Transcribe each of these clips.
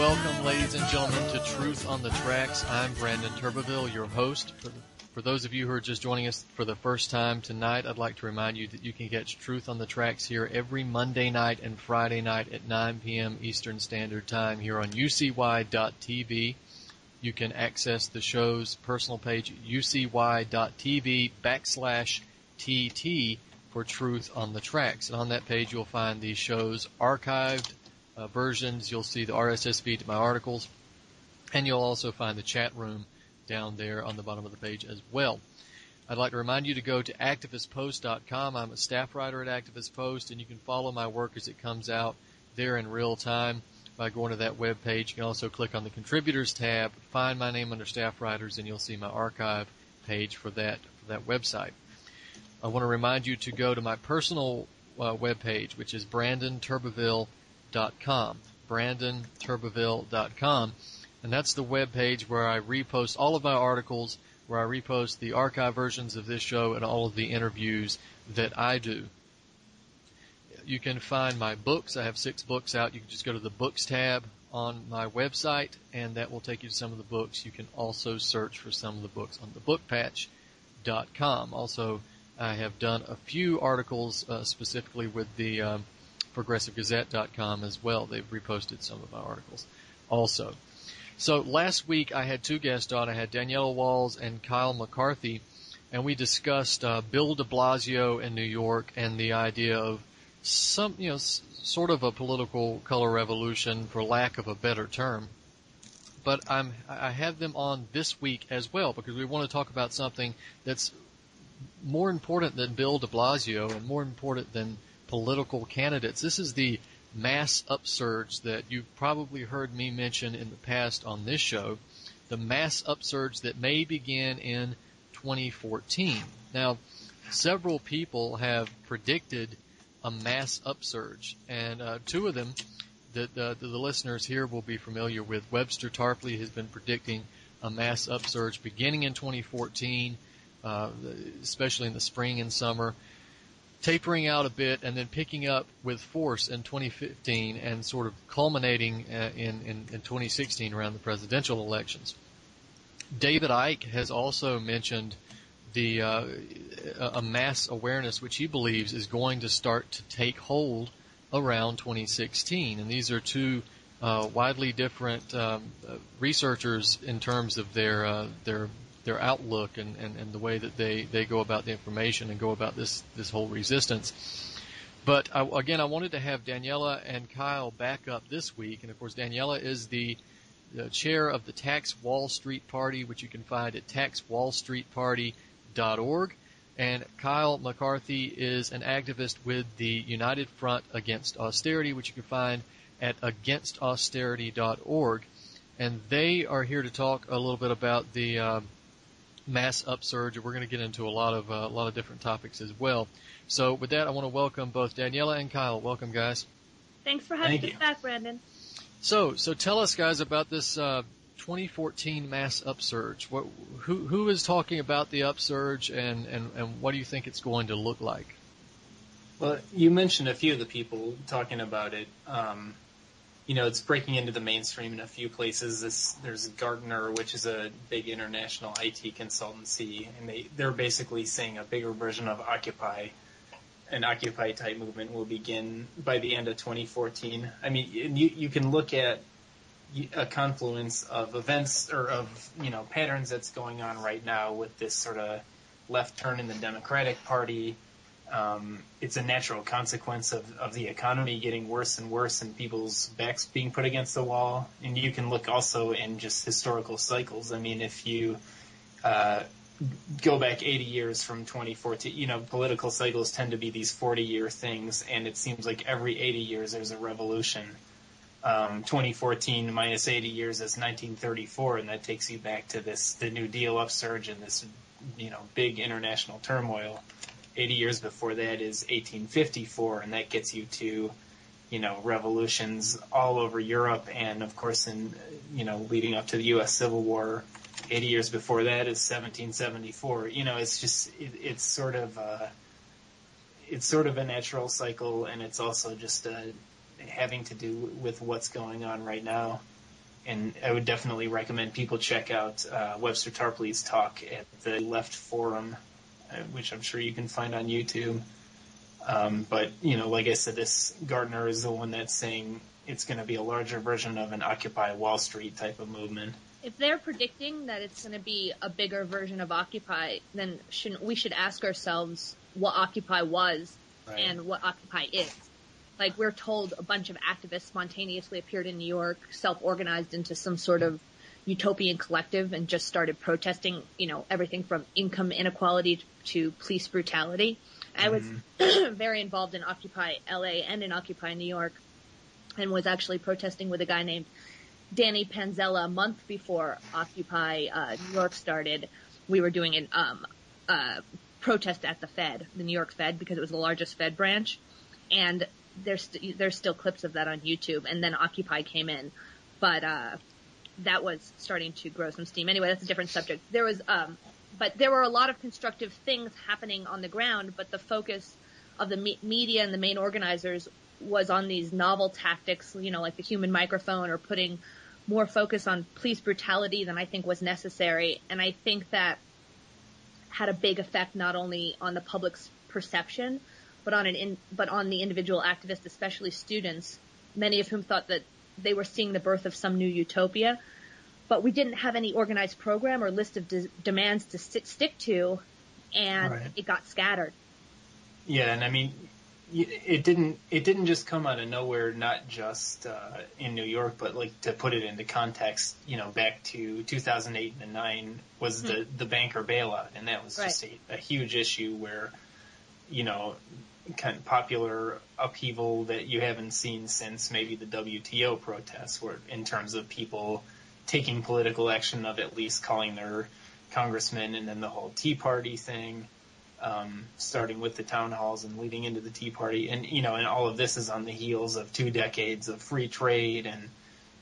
welcome, ladies and gentlemen, to Truth on the Tracks. I'm Brandon Turbeville, your host. For those of you who are just joining us for the first time tonight, I'd like to remind you that you can catch Truth on the Tracks here every Monday night and Friday night at 9 p.m. Eastern Standard Time here on ucy.tv. You can access the show's personal page at ucy.tv/TT for Truth on the Tracks. And on that page, you'll find the show's archived versions. You'll see the RSS feed to my articles, and you'll also find the chat room down there on the bottom of the page as well. I'd like to remind you to go to activistpost.com. I'm a staff writer at Activist Post, and you can follow my work as it comes out there in real time by going to that web page. You can also click on the Contributors tab, find my name under Staff Writers, and you'll see my archive page for that website. I want to remind you to go to my personal web page, which is BrandonTurbeville.com, BrandonTurbeville.com. And that's the web page where I repost all of my articles, where I repost the archive versions of this show and all of the interviews that I do. You can find my books. I have 6 books out. You can just go to the Books tab on my website, and that will take you to some of the books. You can also search for some of the books on thebookpatch.com. Also, I have done a few articles specifically with the ProgressiveGazette.com as well. They've reposted some of my articles also. So last week I had 2 guests on. I had Daniela Walls and Kyle McCarthy, and we discussed Bill de Blasio in New York and the idea of some, sort of a political color revolution, for lack of a better term. But I have them on this week as well because we want to talk about something that's more important than Bill de Blasio and more important than political candidates. This is the mass upsurge that you've probably heard me mention in the past on this show, the mass upsurge that may begin in 2014. Now, several people have predicted a mass upsurge, and 2 of them that the listeners here will be familiar with. Webster Tarpley has been predicting a mass upsurge beginning in 2014, especially in the spring and summer, tapering out a bit and then picking up with force in 2015 and sort of culminating in 2016 around the presidential elections. David Icke has also mentioned a mass awareness which he believes is going to start to take hold around 2016. And these are 2 widely different researchers in terms of their outlook and the way that they go about the information and go about this whole resistance. But I wanted to have Daniela and Kyle back up this week. And of course, Daniela is the chair of the Tax Wall Street Party, which you can find at taxwallstreetparty.org. And Kyle McCarthy is an activist with the United Front Against Austerity, which you can find at againstausterity.org. And they are here to talk a little bit about the mass upsurge, and we're going to get into a lot of different topics as well. So with that, I want to welcome both Daniela and Kyle. Welcome, guys. Thanks for having us back, Brandon. So tell us, guys, about this 2014 mass upsurge. Who is talking about the upsurge, and what do you think it's going to look like? Well, you mentioned a few of the people talking about it. It's breaking into the mainstream in a few places. There's Gartner, which is a big international IT consultancy, and they're basically saying a bigger version of Occupy, an Occupy-type movement will begin by the end of 2014. I mean, you can look at a confluence of events or of, patterns that's going on right now with this sort of left turn in the Democratic Party. It's a natural consequence of the economy getting worse and worse and people's backs being put against the wall. And you can look also in just historical cycles. I mean, if you go back 80 years from 2014, political cycles tend to be these 40-year things, and it seems like every 80 years there's a revolution. 2014 minus 80 years is 1934, and that takes you back to the New Deal upsurge and this, big international turmoil. 80 years before that is 1854, and that gets you to, revolutions all over Europe, and of course in, leading up to the U.S. Civil War. 80 years before that is 1774. It's sort of a natural cycle, and it's also just having to do with what's going on right now. And I would definitely recommend people check out Webster Tarpley's talk at the Left Forum, which I'm sure you can find on YouTube. But, like I said, this Gardner is the one that's saying it's going to be a larger version of an Occupy Wall Street type of movement. If they're predicting that it's going to be a bigger version of Occupy, then we should ask ourselves what Occupy was and what Occupy is. Like, we're told a bunch of activists spontaneously appeared in New York, self-organized into some sort of utopian collective and just started protesting, everything from income inequality to police brutality. I was very involved in Occupy LA and in Occupy New York, and was actually protesting with a guy named Danny Panzella a month before Occupy New York started. We were doing a protest at the Fed, the New York Fed, because it was the largest Fed branch, and there's still clips of that on YouTube. And then Occupy came in, but that was starting to grow some steam. Anyway, that's a different subject. But there were a lot of constructive things happening on the ground, but the focus of the media and the main organizers was on these novel tactics, like the human microphone, or putting more focus on police brutality than I think was necessary. And I think that had a big effect not only on the public's perception, but on the individual activists, especially students, many of whom thought that they were seeing the birth of some new utopia. But we didn't have any organized program or list of demands to stick to, and it got scattered. Yeah, and I mean, it didn't just come out of nowhere, not just in New York, but like, to put it into context, back to 2008 and 2009 was the banker bailout, and that was just a huge issue where, kind of popular upheaval that you haven't seen since maybe the WTO protests, where in terms of people taking political action, of at least calling their congressmen, and then the whole Tea Party thing, starting with the town halls and leading into the Tea Party. And, and all of this is on the heels of 2 decades of free trade and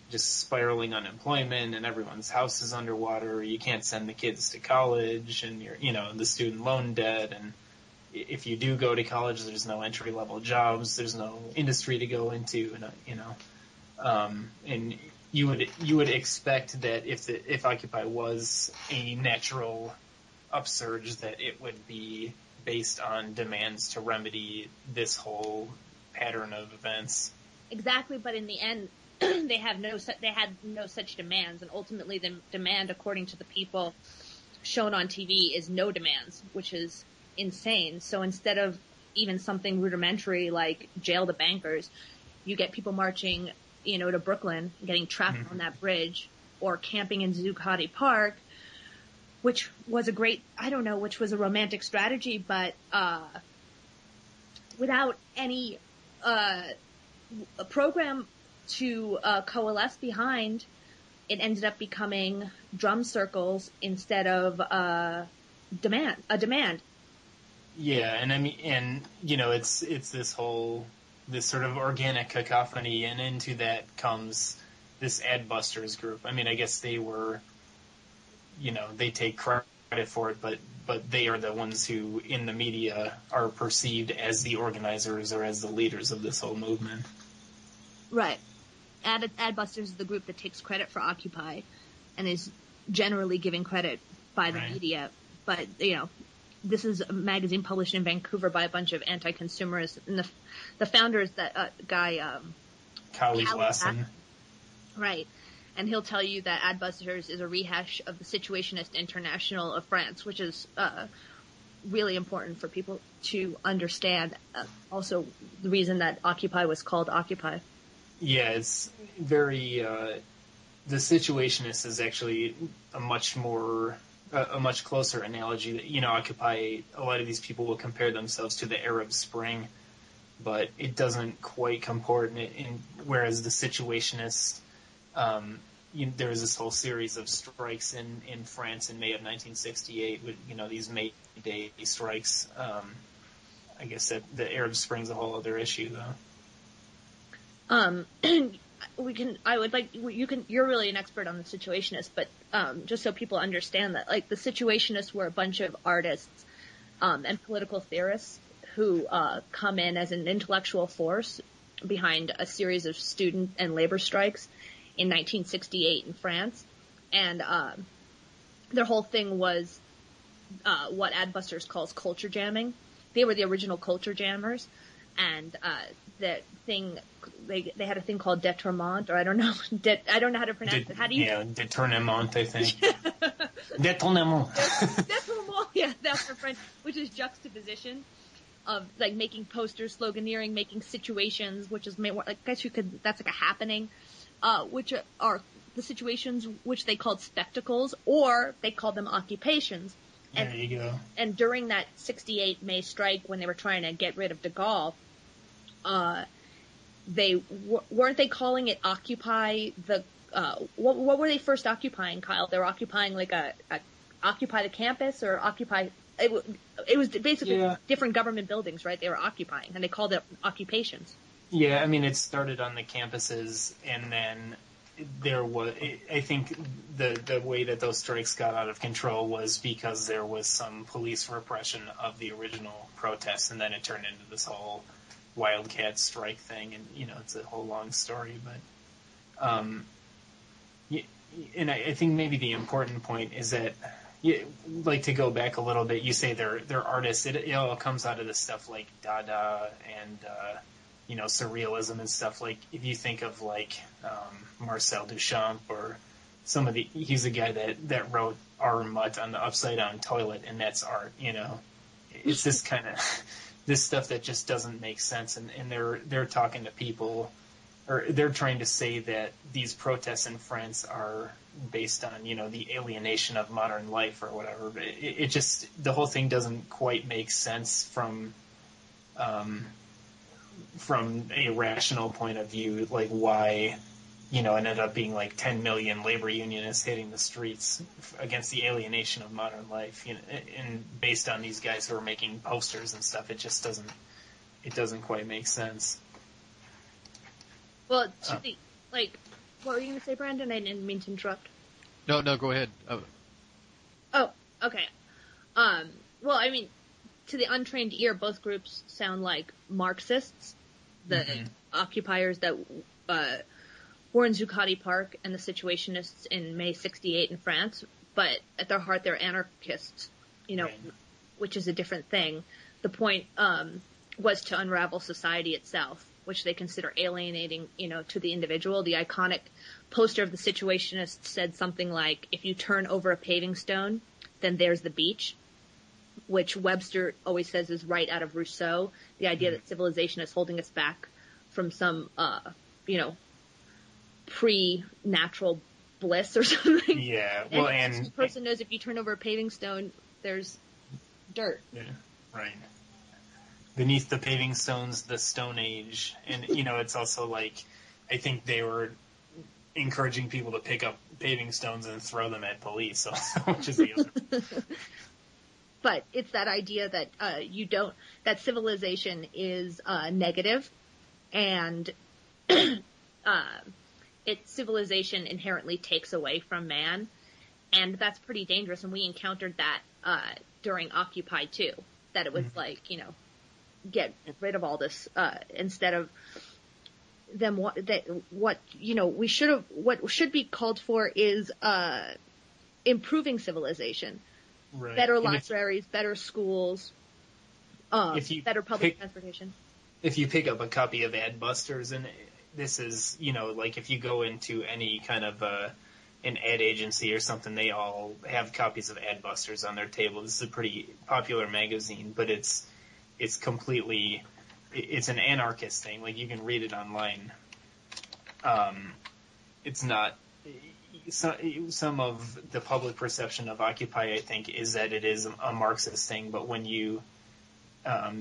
just spiraling unemployment, and everyone's house is underwater. You can't send the kids to college, and the student loan debt. And if you do go to college, there's no entry level jobs. There's no industry to go into, and you would expect that if Occupy was a natural upsurge, that it would be based on demands to remedy this whole pattern of events. Exactly, but in the end, they had no such demands, and ultimately the demand, according to the people shown on TV, is no demands, which is insane. So instead of even something rudimentary like jail the bankers, you get people marching, to Brooklyn, getting trapped on that bridge, or camping in Zuccotti Park, which was a romantic strategy, but without any a program to coalesce behind, it ended up becoming drum circles instead of a demand. Yeah, and I mean, it's this sort of organic cacophony, and into that comes this Adbusters group. I mean, I guess they were, they take credit for it, but they are the ones who, in the media, are perceived as the organizers or as the leaders of this whole movement. Right. Adbusters is the group that takes credit for Occupy and is generally given credit by the media. But, this is a magazine published in Vancouver by a bunch of anti-consumerists, and the founder is that guy, Cowie Wasson. Right. And he'll tell you that Adbusters is a rehash of the Situationist International of France, which is really important for people to understand. Also, the reason that Occupy was called Occupy. Yeah, it's very the Situationist is actually a much closer analogy. That, Occupy, a lot of these people will compare themselves to the Arab Spring, but it doesn't quite comport. Whereas the Situationists, there was this whole series of strikes in France in May of 1968 with, these May Day strikes. I guess that the Arab Spring's a whole other issue, though. You're really an expert on the Situationists, but just so people understand that, like, the Situationists were a bunch of artists and political theorists who come in as an intellectual force behind a series of student and labor strikes, in 1968 in France. And their whole thing was what Adbusters calls culture jamming. They were the original culture jammers. And that thing, they had a thing called détournement, or I don't know, I don't know how to pronounce it. How do you? Yeah, détournement, I think. Détournement. Détournement, yeah, that's the French, which is juxtaposition of like making posters, sloganeering, making situations, which is I guess that's like a happening, which are the situations which they called spectacles, or they called them occupations. And, there you go. And during that 68 May strike, when they were trying to get rid of de Gaulle, weren't they calling it Occupy the, what were they first occupying, Kyle? They were occupying like a Occupy the campus, or Occupy, it was basically different government buildings, right? They were occupying, and they called it occupations. Yeah, I mean, it started on the campuses, and then there was, I think the way that those strikes got out of control was because there was some police repression of the original protests, and then it turned into this whole wildcat strike thing, and, it's a whole long story, but, and I think maybe the important point is that, like, to go back a little bit, you say they're artists, it all comes out of this stuff like Dada and, surrealism and stuff. Like, if you think of, like, Marcel Duchamp, or he's the guy that wrote Our Mutt on the upside down toilet, and that's art, It's this kind of, this stuff that just doesn't make sense, and they're talking to people, or they're trying to say that these protests in France are based on, the alienation of modern life or whatever, but it just, the whole thing doesn't quite make sense from a rational point of view, like why, it ended up being like 10 million labor unionists hitting the streets against the alienation of modern life, and based on these guys who are making posters and stuff, it just doesn't quite make sense. Well, what were you going to say, Brandon? I didn't mean to interrupt. No, go ahead. Oh, okay. Well, I mean, to the untrained ear, both groups sound like Marxists, the occupiers that were in Zuccotti Park and the Situationists in May 68 in France, but at their heart they're anarchists, right. Which is a different thing. The point was to unravel society itself, which they consider alienating, to the individual. The iconic poster of the Situationists said something like, if you turn over a paving stone, then there's the beach, which Webster always says is right out of Rousseau, the idea that civilization is holding us back from some, pre-natural bliss or something. Yeah, well, and the person knows if you turn over a paving stone, there's dirt. Yeah, right. Beneath the paving stones, the Stone Age. And, it's also like, I think they were encouraging people to pick up paving stones and throw them at police, which is the other. But it's that idea that that civilization is negative, and civilization inherently takes away from man, and that's pretty dangerous. And we encountered that during Occupy too. That it was like, get rid of all this instead of them. What should be called for is improving civilization. Right. Better libraries, better schools, better public transportation. If you pick up a copy of Adbusters, and this is, like if you go into any kind of an ad agency or something, they all have copies of Adbusters on their table. This is a pretty popular magazine, but it's completely, it's an anarchist thing. Like, you can read it online. It's not. Some of the public perception of Occupy, I think, is that it is a Marxist thing. But when you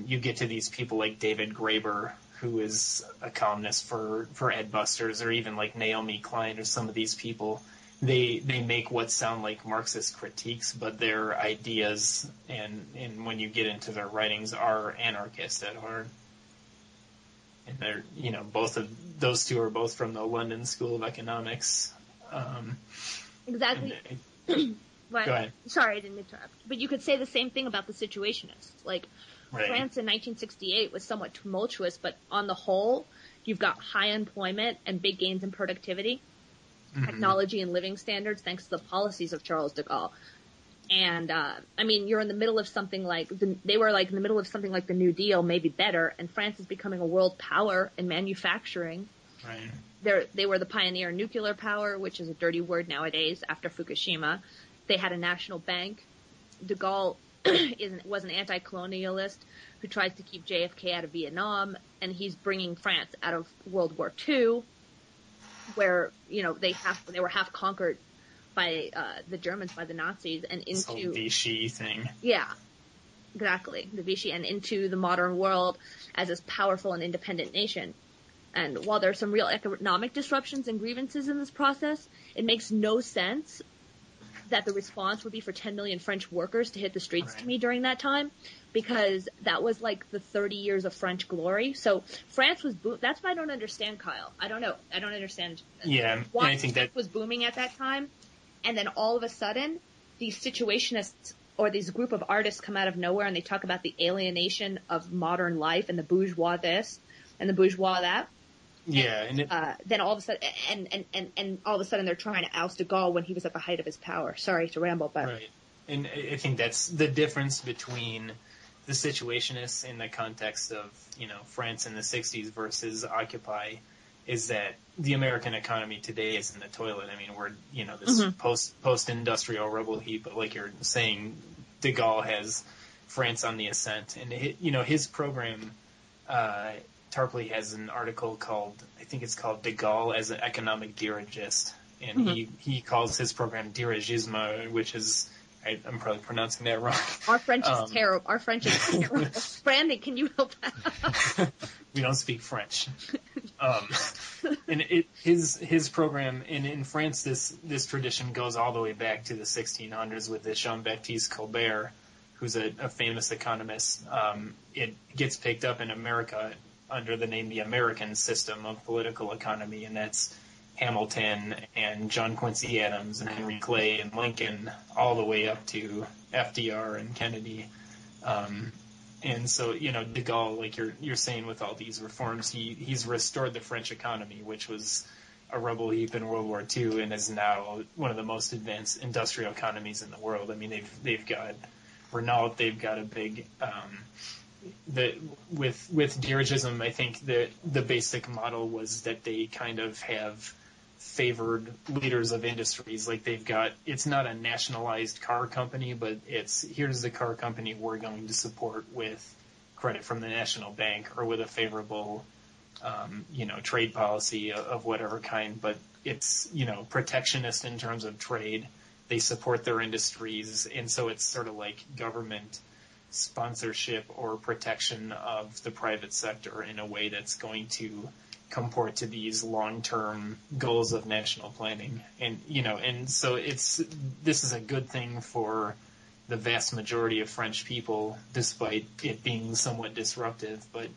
get to these people like David Graeber, who is a columnist for Adbusters, or even like Naomi Klein, or some of these people, they make what sound like Marxist critiques, but their ideas and when you get into their writings are anarchist at heart. And they're, both of those two are both from the London School of Economics. Exactly. But, go ahead. Sorry, I didn't interrupt. But you could say the same thing about the Situationists. Like, right. France in 1968 was somewhat tumultuous, but on the whole, you've got high employment and big gains in productivity. technology and living standards thanks to the policies of Charles de Gaulle. And, I mean, you're in the middle of something like, they were like in the middle of something like the New Deal, maybe better, and France is becoming a world power in manufacturing. Right. They were the pioneer nuclear power, which is a dirty word nowadays after Fukushima. They had a national bank. De Gaulle was an anti-colonialist who tries to keep JFK out of Vietnam, and he's bringing France out of World War II, where, you know, they were half conquered by the Germans, by the Nazis, and into... This whole Vichy thing. Yeah, exactly. The Vichy, and into the modern world as this powerful and independent nation. And while there are some real economic disruptions and grievances in this process, it makes no sense that the response would be for 10 million French workers to hit the streets to me during that time, because that was like the 30 years of French glory. So France was that's why I don't understand, Kyle. I don't know. I don't understand. Yeah, why I think that was booming at that time, and then all of a sudden, these situationists or these group of artists come out of nowhere and they talk about the alienation of modern life and the bourgeois this and the bourgeois that. Yeah, and then all of a sudden, and all of a sudden they're trying to oust de Gaulle when he was at the height of his power. Sorry to ramble, but right. And I think that's the difference between the situationists in the context of, you know, France in the 60s versus Occupy, is that the American economy today is in the toilet. I mean, we're, you know, this post-industrial rubble heap, but like you're saying, de Gaulle has France on the ascent, and you know, his program. Tarpley has an article called, I think it's called De Gaulle as an Economic Dirigist, and he calls his program dirigisme, which is, I'm probably pronouncing that wrong. Our French is terrible. Our French is terrible. Brandon, can you help out? We don't speak French. And his program, and in France, this tradition goes all the way back to the 1600s with this Jean-Baptiste Colbert, who's a famous economist. It gets picked up in America under the name the American System of Political Economy, and that's Hamilton and John Quincy Adams and Henry Clay and Lincoln, all the way up to FDR and Kennedy. And so, you know, de Gaulle, like you're saying, with all these reforms, he's restored the French economy, which was a rubble heap in World War II, and is now one of the most advanced industrial economies in the world. I mean, they've got Renault, they've got a big with dirigism, I think the basic model was that they kind of have favored leaders of industries. Like it's not a nationalized car company, but here's the car company we're going to support with credit from the national bank or with a favorable, you know, trade policy of whatever kind. But it's, you know, protectionist in terms of trade. They support their industries, and so it's sort of like government sponsorship or protection of the private sector in a way that's going to comport to these long-term goals of national planning. And, you know, and so this is a good thing for the vast majority of French people, despite it being somewhat disruptive. But,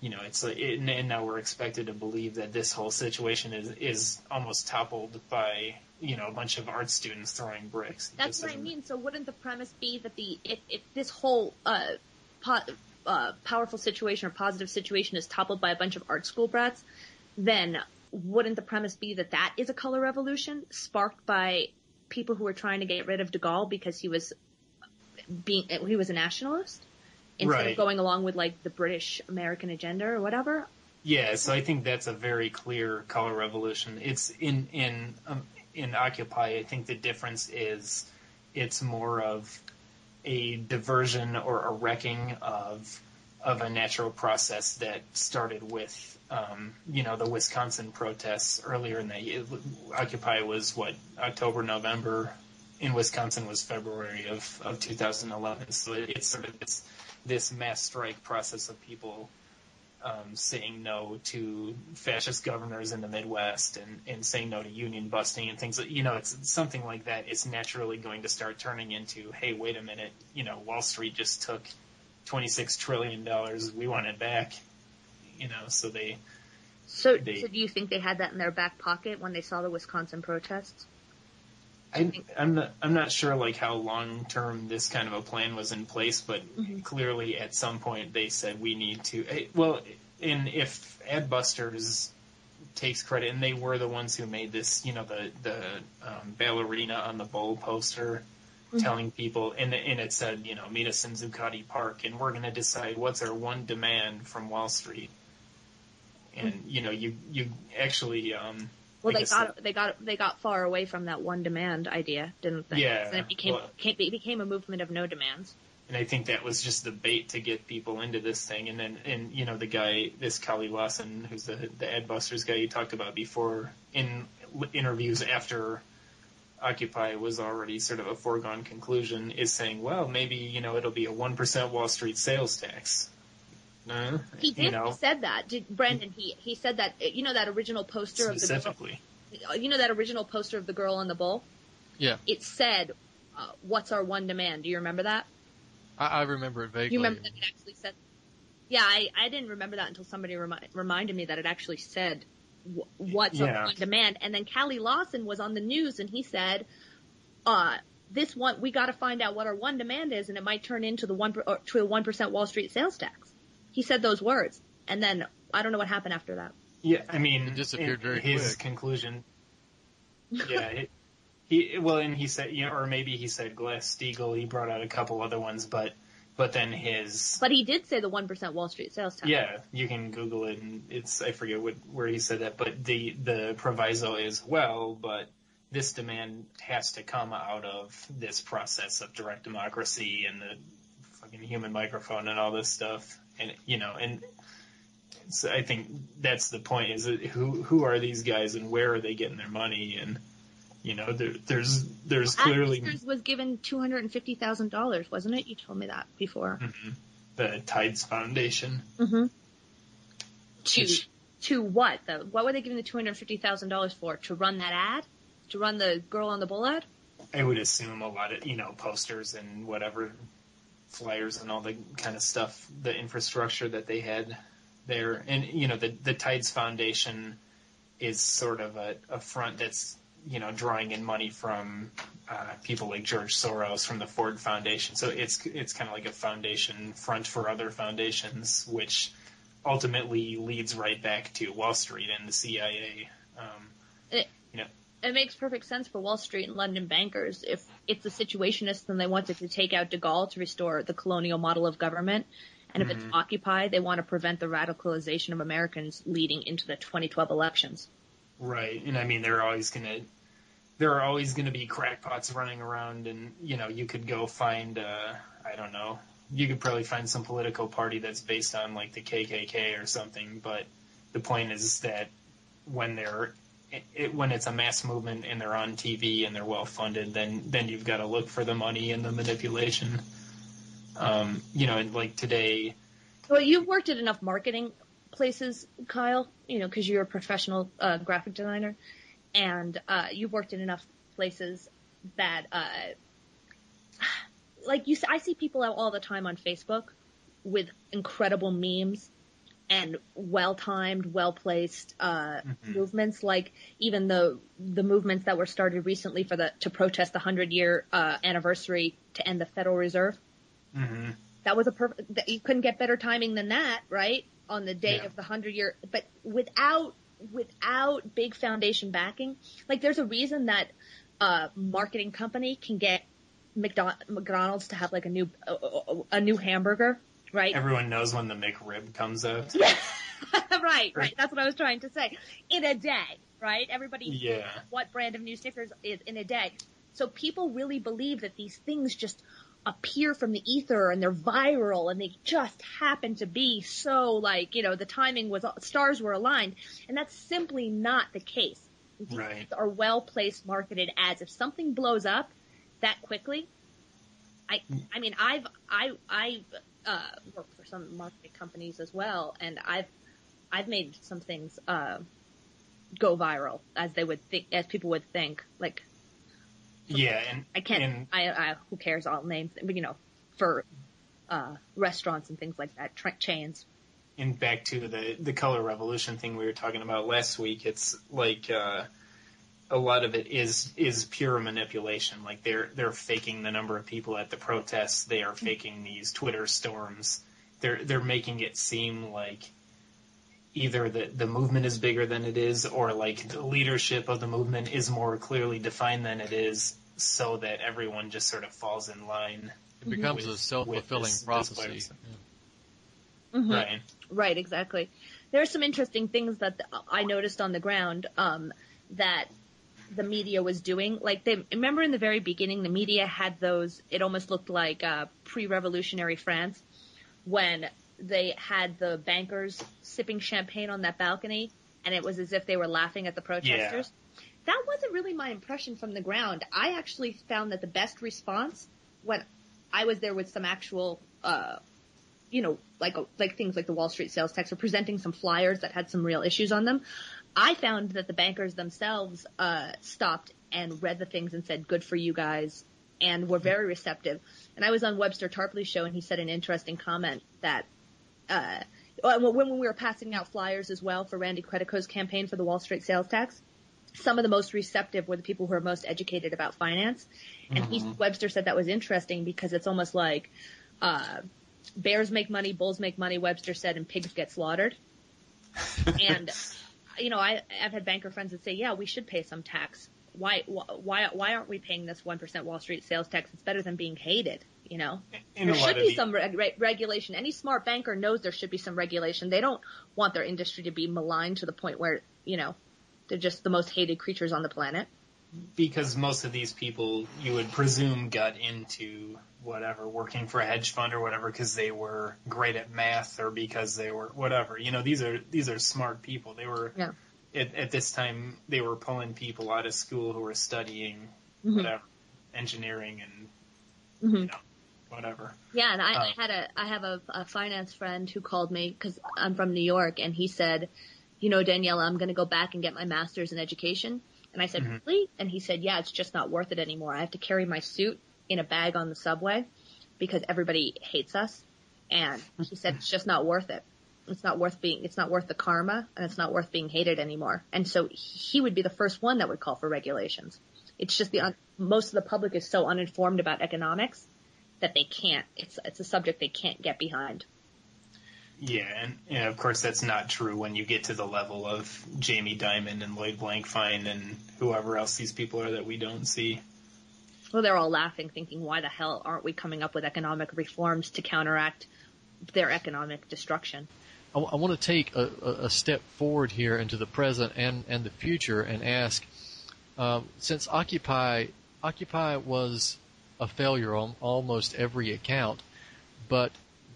you know, and now we're expected to believe that this whole situation is almost toppled by, you know, a bunch of art students throwing bricks. That's what I mean. So wouldn't the premise be that if this whole powerful situation or positive situation is toppled by a bunch of art school brats, then wouldn't the premise be that is a color revolution sparked by people who were trying to get rid of de Gaulle because he was a nationalist instead of going along with like the British American agenda or whatever? Yeah, so I think that's a very clear color revolution. It's in Occupy, I think the difference is it's more of a diversion or a wrecking of a natural process that started with, you know, the Wisconsin protests earlier in the year. Occupy was October, November. In Wisconsin was February of 2011. So it's sort of this mass strike process of people saying no to fascist governors in the Midwest and saying no to union busting and things. You know, it's something like that. It's naturally going to start turning into, hey, wait a minute, you know, Wall Street just took $26 trillion. We want it back. You know, so So do you think they had that in their back pocket when they saw the Wisconsin protests? I'm not sure like how long term this kind of a plan was in place, but clearly at some point they said we need to. Well, and if Adbusters takes credit, and they were the ones who made this, the ballerina on the bowl poster telling people, and it said, meet us in Zuccotti Park, and we're going to decide what's our one demand from Wall Street. And, you actually, well, they got far away from that one demand idea, didn't they? Yeah. And it became a movement of no demands. And I think that was just the bait to get people into this thing. And then, the guy, this Kali Lawson, who's the Adbusters guy you talked about before, in interviews after Occupy was already sort of a foregone conclusion, is saying, well, maybe, it'll be a 1% Wall Street sales tax. He did. He said that. Brandon, he said that, that original poster of the girl, that original poster of the girl on the bowl? Yeah. It said, what's our one demand? Do you remember that? I remember it vaguely. You remember that it actually said? Yeah, I didn't remember that until somebody reminded me that it actually said what's our one demand. And then Callie Lawson was on the news and he said, this one, we got to find out what our one demand is, and it might turn into the 1% Wall Street sales tax. He said those words, and then I don't know what happened after that. Yeah, I mean, it disappeared very his quick. Conclusion. Yeah, and he said, or maybe he said Glass-Steagall. He brought out a couple other ones, but then his. But he did say the 1% Wall Street sales tax. Yeah, you can Google it, and I forget where he said that, but the proviso is, but this demand has to come out of this process of direct democracy and the fucking human microphone and all this stuff. And, and so I think that's the point, is that who are these guys and where are they getting their money? And, there's clearly. Adbusters was given $250,000, wasn't it? You told me that before. Mm-hmm. The Tides Foundation. Mm-hmm. To what, though? What were they giving the $250,000 for? To run that ad? To run the girl on the bull ad? I would assume a lot of, posters and whatever, flyers and all the kind of stuff, the infrastructure that they had there. And, the Tides Foundation is sort of a front that's, drawing in money from people like George Soros from the Ford Foundation. So it's kind of like a foundation front for other foundations, which ultimately leads right back to Wall Street and the CIA. It makes perfect sense for Wall Street and London bankers. If it's the Situationists and they wanted to take out de Gaulle to restore the colonial model of government, and if it's Occupy, they want to prevent the radicalization of Americans leading into the 2012 elections. Right, and I mean there are always going to be crackpots running around, and you could go find I don't know, you could probably find some political party that's based on like the KKK or something. But the point is that when it's a mass movement and they're on TV and they're well funded, then you've got to look for the money and the manipulation. And like today. Well, you've worked at enough marketing places, Kyle, because you're a professional graphic designer, and you've worked in enough places that, I see people out all the time on Facebook with incredible memes and well-timed, well-placed movements, like even the movements that were started recently to protest the 100-year anniversary to end the Federal Reserve. Mm-hmm. That was you couldn't get better timing than that, right? On the day of the 100-year, but without big foundation backing. Like, there's a reason that a marketing company can get McDonald's to have like a new hamburger, right? Everyone knows when the McRib comes out. right. That's what I was trying to say. In a day, right? Everybody what brand of new Snickers is in a day. So people really believe that these things just appear from the ether and they're viral and they just happen to be so the timing was, stars were aligned, and that's simply not the case. These are well-placed marketed ads. If something blows up that quickly, I mean, I've worked for some marketing companies as well, and I've made some things go viral as people would think. Like, and I can't. Who cares? I'll name, for restaurants and things like that, chains. And back to the color revolution thing we were talking about last week, it's like a lot of it is pure manipulation. Like they're faking the number of people at the protests. They are faking these Twitter storms. They're making it seem like either the movement is bigger than it is, or like the leadership of the movement is more clearly defined than it is, so that everyone just sort of falls in line. It becomes a self-fulfilling prophecy. Mm-hmm. Right. Right, exactly. There are some interesting things that I noticed on the ground that the media was doing. Like, remember in the very beginning, the media had those, it almost looked like pre-revolutionary France, when they had the bankers sipping champagne on that balcony, and it was as if they were laughing at the protesters. Yeah. That wasn't really my impression from the ground. I actually found that the best response, when I was there with some actual, like things like the Wall Street sales tax, or presenting some flyers that had some real issues on them, I found that the bankers themselves stopped and read the things and said, "Good for you guys," and were very receptive. And I was on Webster Tarpley's show, and he said an interesting comment that when we were passing out flyers as well for Randy Credico's campaign for the Wall Street sales tax, some of the most receptive were the people who are most educated about finance. And Webster said that was interesting because it's almost like bears make money, bulls make money, Webster said, and pigs get slaughtered. And, I've had banker friends that say, yeah, we should pay some tax. Why aren't we paying this 1% Wall Street sales tax? It's better than being hated, There should be some regulation. Any smart banker knows there should be some regulation. They don't want their industry to be maligned to the point where, they're just the most hated creatures on the planet. Because most of these people, you would presume, got into whatever, working for a hedge fund or whatever, because they were great at math, or because they were whatever. These are smart people. They were at this time, they were pulling people out of school who were studying whatever, engineering and whatever. Yeah, and I have a finance friend who called me because I'm from New York, and he said, Daniela, I'm going to go back and get my master's in education. And I said, really? And he said, yeah, it's just not worth it anymore. I have to carry my suit in a bag on the subway because everybody hates us. And he said, it's just not worth it. It's not worth the karma, and it's not worth being hated anymore. And so he would be the first one that would call for regulations. It's just most of the public is so uninformed about economics that they can't, it's a subject they can't get behind. Yeah, and of course that's not true when you get to the level of Jamie Dimon and Lloyd Blankfein and whoever else these people are that we don't see. Well, they're all laughing, thinking, why the hell aren't we coming up with economic reforms to counteract their economic destruction? I want to take a step forward here into the present and the future and ask, since Occupy was a failure on almost every account, but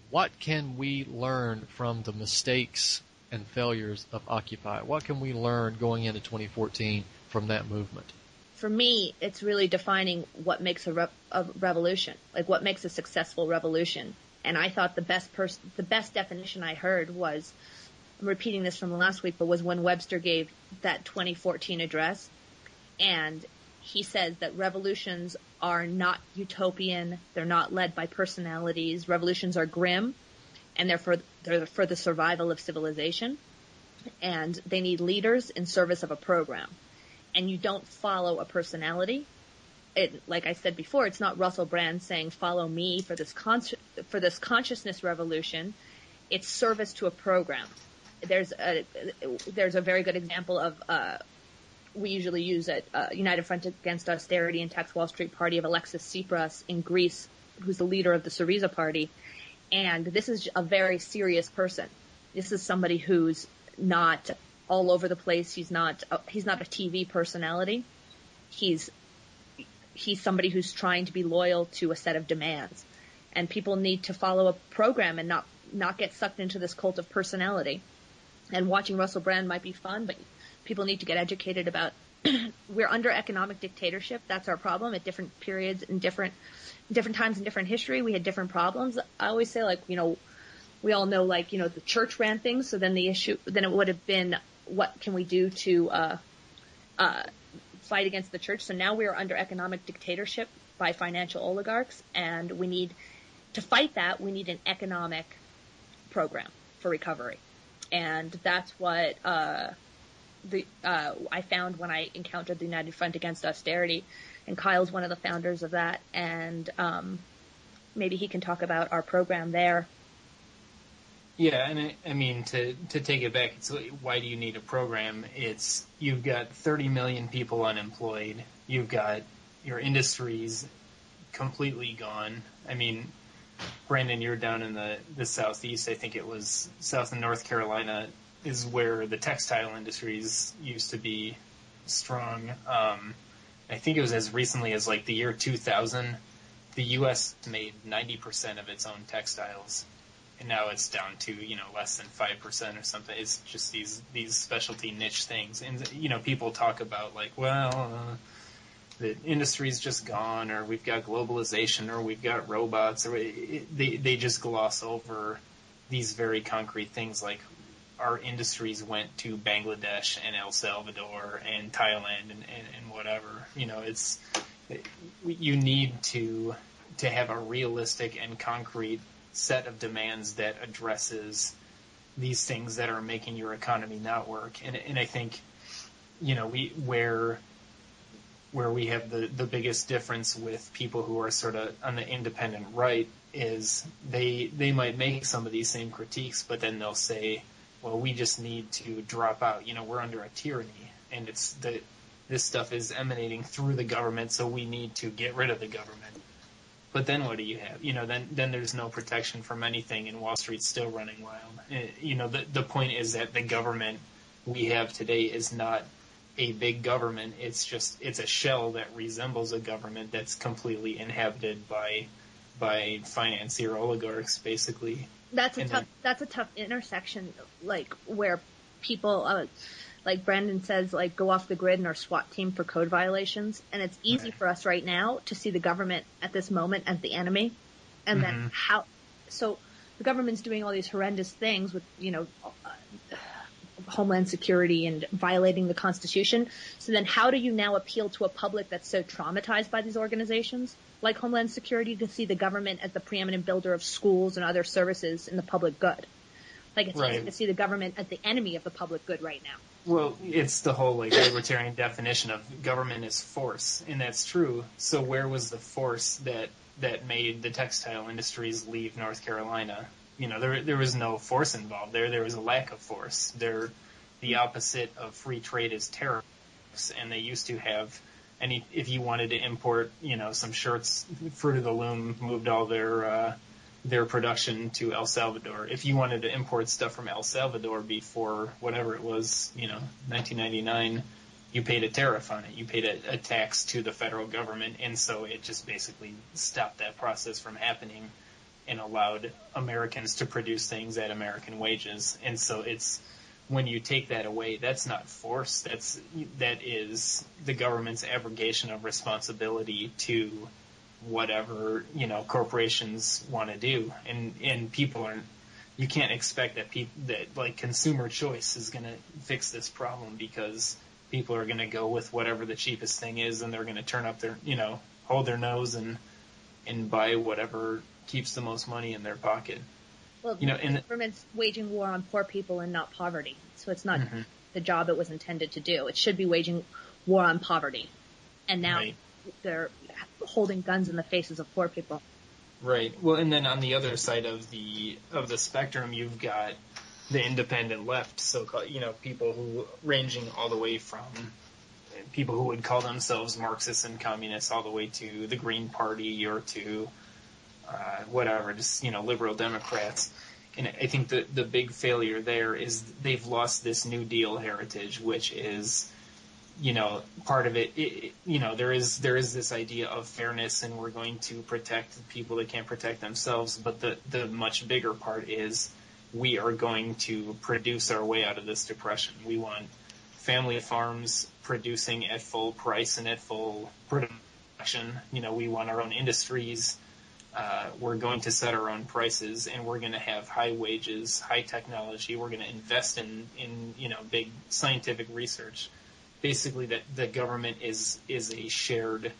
what can we learn from the mistakes and failures of Occupy? What can we learn going into 2014 from that movement? For me, it's really defining what makes a revolution, like what makes a successful revolution. And I thought the best definition I heard was, I'm repeating this from last week, but was when Webster gave that 2014 address. And he says that revolutions are not utopian. They're not led by personalities. Revolutions are grim, and they're for the survival of civilization. And they need leaders in service of a program. And you don't follow a personality. Like I said before, it's not Russell Brand saying, follow me for this consciousness revolution. It's service to a program. There's a very good example of, we usually use at United Front Against Austerity and Tax Wall Street Party of Alexis Tsipras in Greece, who's the leader of the Syriza party. And this is a very serious person. This is somebody who's not all over the place. He's not a TV personality. He's somebody who's trying to be loyal to a set of demands. And people need to follow a program and not get sucked into this cult of personality. And watching Russell Brand might be fun, but people need to get educated about we're under economic dictatorship. That's our problem at different periods in different times in different history. We had different problems. I always say, we all know, the church ran things. So then it would have been, what can we do to fight against the church? So now we are under economic dictatorship by financial oligarchs, and we need to fight that. We need an economic program for recovery, and that's what I found when I encountered the United Front Against Austerity, and Kyle's one of the founders of that, and maybe he can talk about our program there. Yeah, and I mean, to take it back, it's why do you need a program? It's you've got 30 million people unemployed. You've got your industries completely gone. I mean, Brandon, you're down in the southeast. I think it was South and North Carolina is where the textile industries used to be strong. I think it was as recently as like the year 2000, the U.S. made 90% of its own textiles. And now it's down to, less than 5% or something. It's just these specialty niche things. And, people talk about like, the industry's just gone, or we've got globalization, or we've got robots, or they just gloss over these very concrete things like our industries went to Bangladesh and El Salvador and Thailand and whatever. You need to have a realistic and concrete set of demands that addresses these things that are making your economy not work. And I think, where we have the biggest difference with people who are sort of on the independent right is they might make some of these same critiques, but then they'll say, well, we just need to drop out. We're under a tyranny, and this stuff is emanating through the government, so we need to get rid of the government. But then what do you have? Then there's no protection from anything, and Wall Street's still running wild. The point is that the government we have today is not a big government. It's a shell that resembles a government that's completely inhabited by financier oligarchs, basically. That's a tough intersection, like where people, like Brandon says, like go off the grid and are SWAT team for code violations. And it's easy for us right now to see the government at this moment as the enemy. And then so the government's doing all these horrendous things with, Homeland Security and violating the Constitution. So then how do you now appeal to a public that's so traumatized by these organizations like Homeland Security to see the government as the preeminent builder of schools and other services in the public good? Like it's easy to see the government as the enemy of the public good right now. Well, it's the whole libertarian definition of government is force, and that's true. So where was the force that made the textile industries leave North Carolina? There was no force involved there. There was a lack of force. The opposite of free trade is tariffs, and they used to have if you wanted to import, some shirts, Fruit of the Loom moved all their production to El Salvador. If you wanted to import stuff from El Salvador before whatever it was, 1999, you paid a tariff on it. You paid a tax to the federal government, and so it just basically stopped that process from happening and allowed Americans to produce things at American wages. And so it's when you take that away, that's not force. That is the government's abrogation of responsibility to whatever, corporations want to do. And people are, you can't expect that consumer choice is going to fix this problem, because people are going to go with whatever the cheapest thing is, and they're going to turn up their, hold their nose and buy whatever keeps the most money in their pocket. Well, the government's waging war on poor people and not poverty. So it's not the job it was intended to do. It should be waging war on poverty. And now they're holding guns in the faces of poor people. Right. Well, and then on the other side of the spectrum, you've got the independent left, so-called, people who ranging all the way from people who would call themselves Marxists and communists all the way to the Green Party or to whatever, just, liberal Democrats. And I think the big failure there is they've lost this New Deal heritage, which is, part of it, there is this idea of fairness, and we're going to protect people that can't protect themselves. But the much bigger part is we are going to produce our way out of this depression. We want family farms producing at full price and at full production. We want our own industries. We're going to set our own prices, and we're going to have high wages, high technology. We're going to invest in big scientific research. Basically, that the government is a shared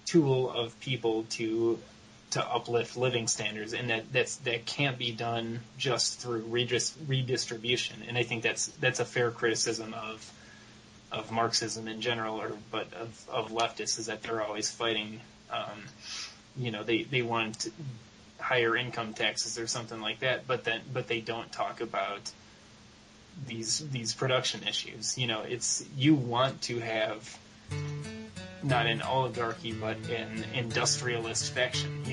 tool of people to uplift living standards, and that can't be done just through redistribution. And I think that's a fair criticism of Marxism in general, but of leftists, is that they're always fighting. They want higher income taxes or something like that, but they don't talk about these production issues. You want to have not an oligarchy, but an industrialist faction.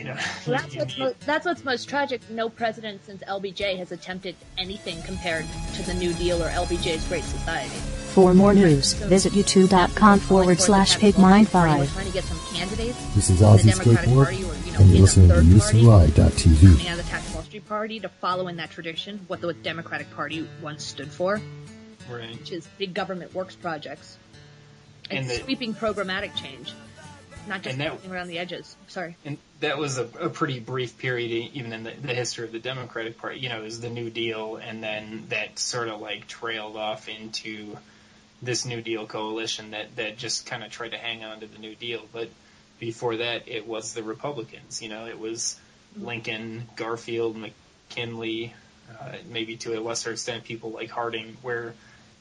Well, that's what's most tragic. No president since LBJ has attempted anything compared to the New Deal or LBJ's Great Society. For more news, visit youtube.com/pigmind5. We're trying to get some candidates. This is Ozzy's Skateboard, and you're listening to UCY.tv. And the Tax Wall Street Party to follow in that tradition, what the Democratic Party once stood for, right? Which is big government works projects. And sweeping programmatic change, not just moving around the edges. Sorry. And that was a pretty brief period, even in the history of the Democratic Party. It was the New Deal, and then that sort of like trailed off into this New Deal coalition that just kind of tried to hang on to the New Deal. But before that, it was the Republicans. It was Lincoln, Garfield, McKinley, maybe to a lesser extent people like Harding,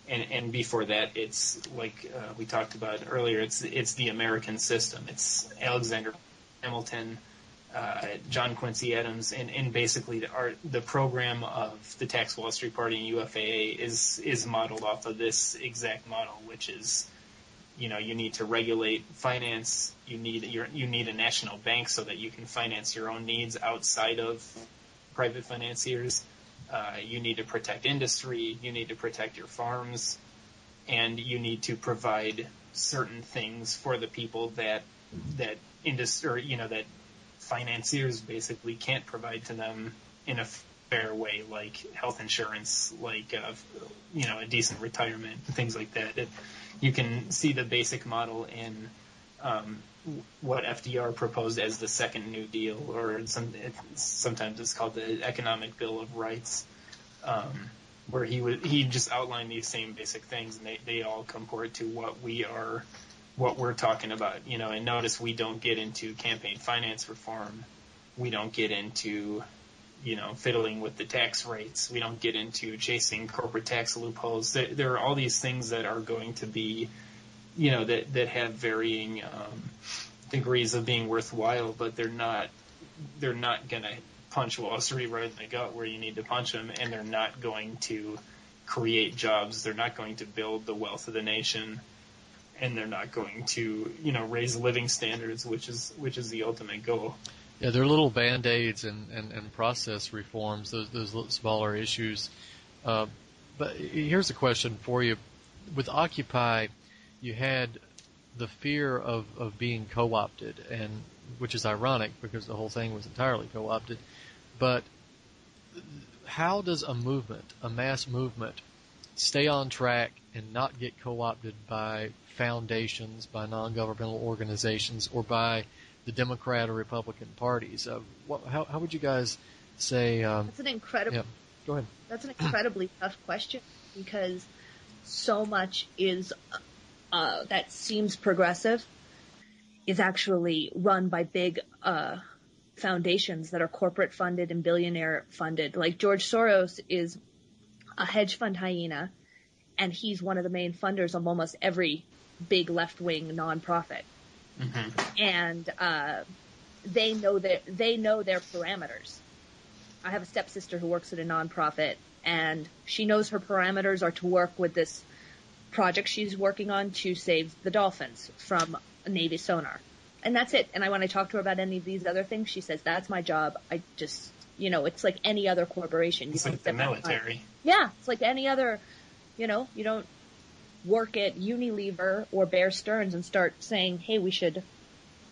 And before that, it's like we talked about earlier. It's the American system. It's Alexander Hamilton, John Quincy Adams, and basically the program of the Tax Wall Street Party and UFAA is modeled off of this exact model, which is, you need to regulate finance. You need a national bank so that you can finance your own needs outside of private financiers. You need to protect industry, you need to protect your farms, and you need to provide certain things for the people that industry, that financiers basically can't provide to them in a fair way, like health insurance, like a decent retirement, things like that. You can see the basic model in what FDR proposed as the second New Deal, or sometimes it's called the Economic Bill of Rights, where he just outlined these same basic things, and they all comport to what we're talking about. And notice we don't get into campaign finance reform, we don't get into fiddling with the tax rates, we don't get into chasing corporate tax loopholes. There are all these things that are going to be that have varying degrees of being worthwhile, but they're not going to punch Wall Street right in the gut where you need to punch them, and they're not going to create jobs. They're not going to build the wealth of the nation, and they're not going to raise living standards, which is the ultimate goal. Yeah, they're little band-aids and process reforms, those little smaller issues. But here's a question for you. With Occupy, you had the fear of being co-opted, and which is ironic because the whole thing was entirely co-opted. But how does a mass movement, stay on track and not get co-opted by foundations, by non-governmental organizations, or by the Democrat or Republican parties? How would you guys say? That's an incredible. Yeah, go ahead. That's an incredibly tough question, because so much is that seems progressive is actually run by big foundations that are corporate funded and billionaire funded. Like George Soros is a hedge fund hyena, and he's one of the main funders of almost every big left wing nonprofit. Mm-hmm. And they know their parameters. I have a stepsister who works at a nonprofit, and she knows her parameters are to work with this project she's working on to save the dolphins from a Navy sonar. And that's it. And when I talk to her about any of these other things, she says, that's my job. I just, it's like any other corporation. It's like the military. Yeah, it's like any other, you don't work at Unilever or Bear Stearns and start saying, hey, we should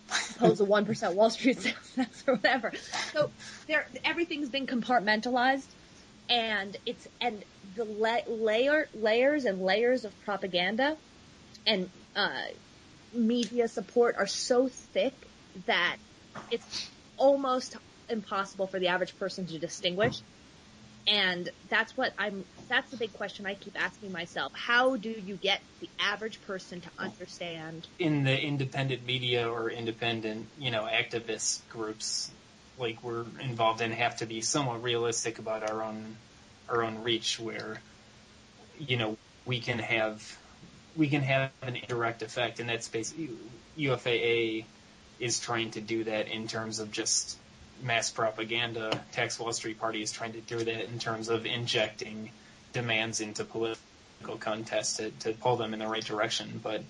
propose a 1% Wall Street sales tax or whatever. So everything's been compartmentalized, and the layers and layers of propaganda and media support are so thick that it's almost impossible for the average person to distinguish. And that's the big question I keep asking myself. How do you get the average person to understand? In the independent media or independent, activist groups like we're involved in, have to be somewhat realistic about our own reach, where, we can have an indirect effect, and that's basically UFAA is trying to do that in terms of just, mass propaganda. Tax Wall Street Party is trying to do that in terms of injecting demands into political contests to pull them in the right direction. But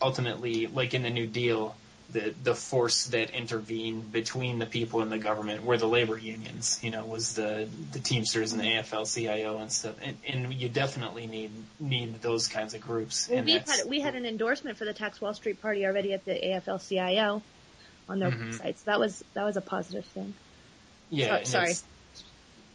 ultimately, like in the New Deal, the force that intervened between the people and the government were the labor unions, was the Teamsters and the AFL-CIO and stuff. And you definitely need those kinds of groups. Well, and we had an endorsement for the Tax Wall Street Party already at the AFL-CIO on their website. So that was a positive thing. Yeah. Sorry.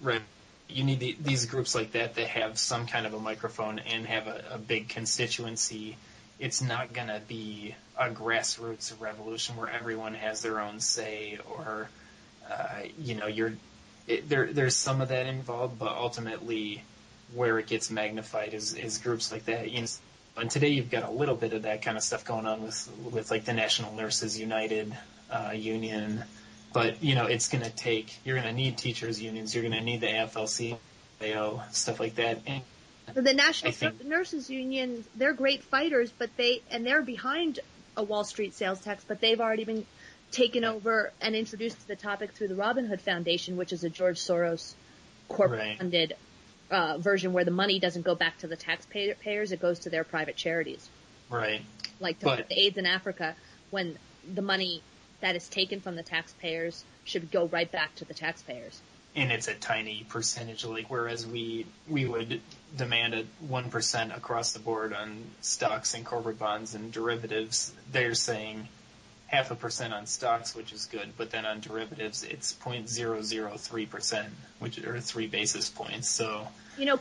Right. You need these groups like that have some kind of a microphone and have a big constituency. It's not going to be a grassroots revolution where everyone has their own say or, there's some of that involved, but ultimately where it gets magnified is groups like that. And today you've got a little bit of that kind of stuff going on with like the National Nurses United Union. But, it's going to you're going to need teachers unions, you're going to need the AFL-CIO, stuff like that. And the National Nurses Union, they're great fighters, but they're behind a Wall Street sales tax, but they've already been taken over and introduced to the topic through the Robin Hood Foundation, which is a George Soros corporate-funded version where the money doesn't go back to the taxpayers, it goes to their private charities. Right. Like the AIDS in Africa, when the money that is taken from the taxpayers should go right back to the taxpayers. And it's a tiny percentage, whereas we would demand a 1% across the board on stocks and corporate bonds and derivatives. They're saying 0.5% on stocks, which is good, but then on derivatives it's 0.003%, which are 3 basis points. So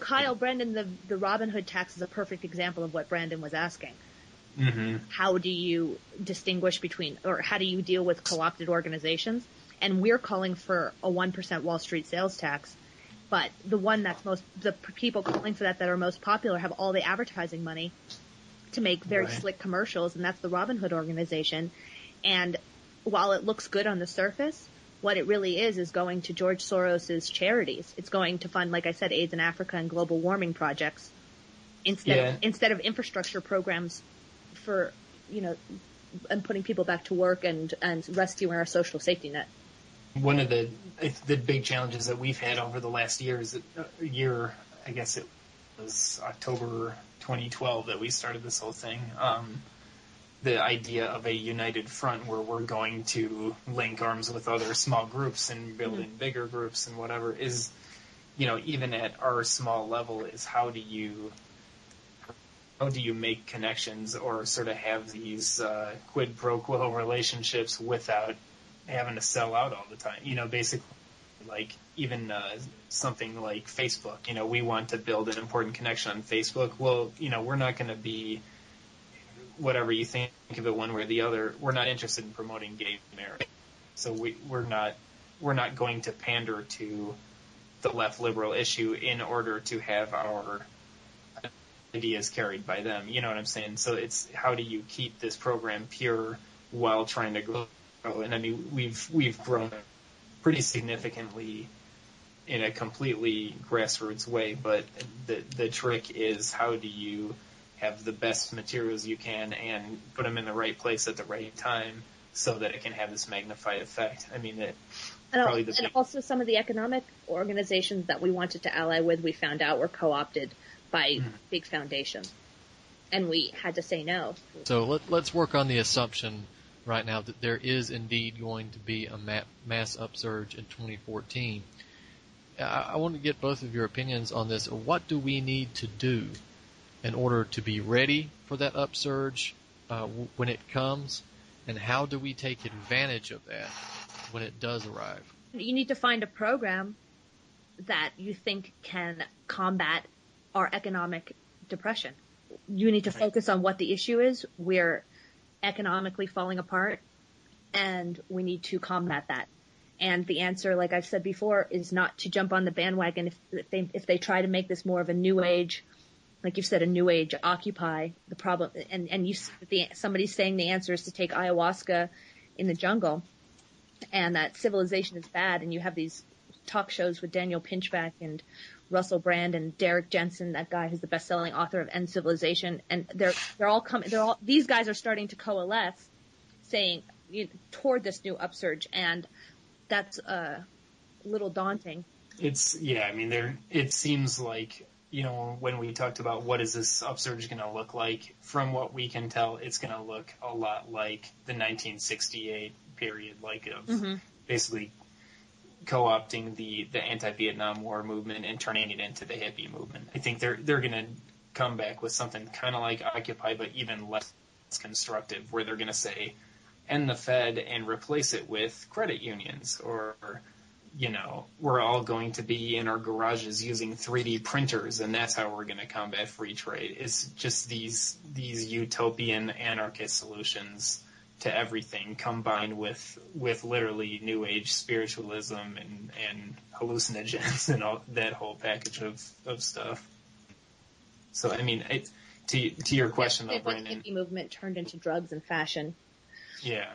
Kyle Brendan, the Robin Hood tax is a perfect example of what Brandon was asking. Mm-hmm. How do you distinguish between, or how do you deal with co-opted organizations? And we're calling for a 1% Wall Street sales tax, but the people calling for that are most popular have all the advertising money to make very slick commercials, and that's the Robin Hood organization. And while it looks good on the surface, what it really is going to George Soros's charities. It's going to fund, like I said, AIDS in Africa and global warming projects instead of infrastructure programs for, and putting people back to work and rescuing our social safety net. One of the big challenges that we've had over the last year, I guess it was October 2012 that we started this whole thing. The idea of a united front where we're going to link arms with other small groups and build in bigger groups and whatever is, even at our small level, is how do you make connections or sort of have these quid pro quo relationships without having to sell out all the time? Basically, like even something like Facebook. We want to build an important connection on Facebook. Well, we're not going to be whatever you think of it one way or the other. We're not interested in promoting gay marriage, so we're not going to pander to the left liberal issue in order to have our ideas carried by them. You know what I'm saying? So it's how do you keep this program pure while trying to grow? And I mean, we've grown pretty significantly in a completely grassroots way, but the trick is how do you have the best materials you can and put them in the right place at the right time so that it can have this magnified effect. I mean, also some of the economic organizations that we wanted to ally with, we found out were co-opted by big foundations, and we had to say no. So let's work on the assumption right now that there is indeed going to be a mass upsurge in 2014. I want to get both of your opinions on this. What do we need to do in order to be ready for that upsurge when it comes, and how do we take advantage of that when it does arrive? You need to find a program that you think can combat our economic depression. You need to focus on what the issue is. We're economically falling apart, and we need to combat that. And the answer, like I've said before, is not to jump on the bandwagon if they try to make this more of a new age, like you said, a new age Occupy. The problem, somebody's saying the answer is to take ayahuasca in the jungle, and that civilization is bad. And you have these talk shows with Daniel Pinchback and Russell Brand and Derek Jensen, that guy who's the best-selling author of End Civilization, and these guys are starting to coalesce, saying toward this new upsurge. And that's a little daunting. It seems like, when we talked about what is this upsurge going to look like, from what we can tell, it's going to look a lot like the 1968 period, of basically co-opting the anti-Vietnam War movement and turning it into the hippie movement. I think they're going to come back with something kind of like Occupy, but even less constructive, where they're going to say, end the Fed and replace it with credit unions, or we're all going to be in our garages using 3D printers, and that's how we're going to combat free trade. It's just these utopian anarchist solutions to everything, combined with literally New Age spiritualism and hallucinogens and all that whole package of stuff. So, to your question, though, Brandon, the hippie movement turned into drugs and fashion. Yeah.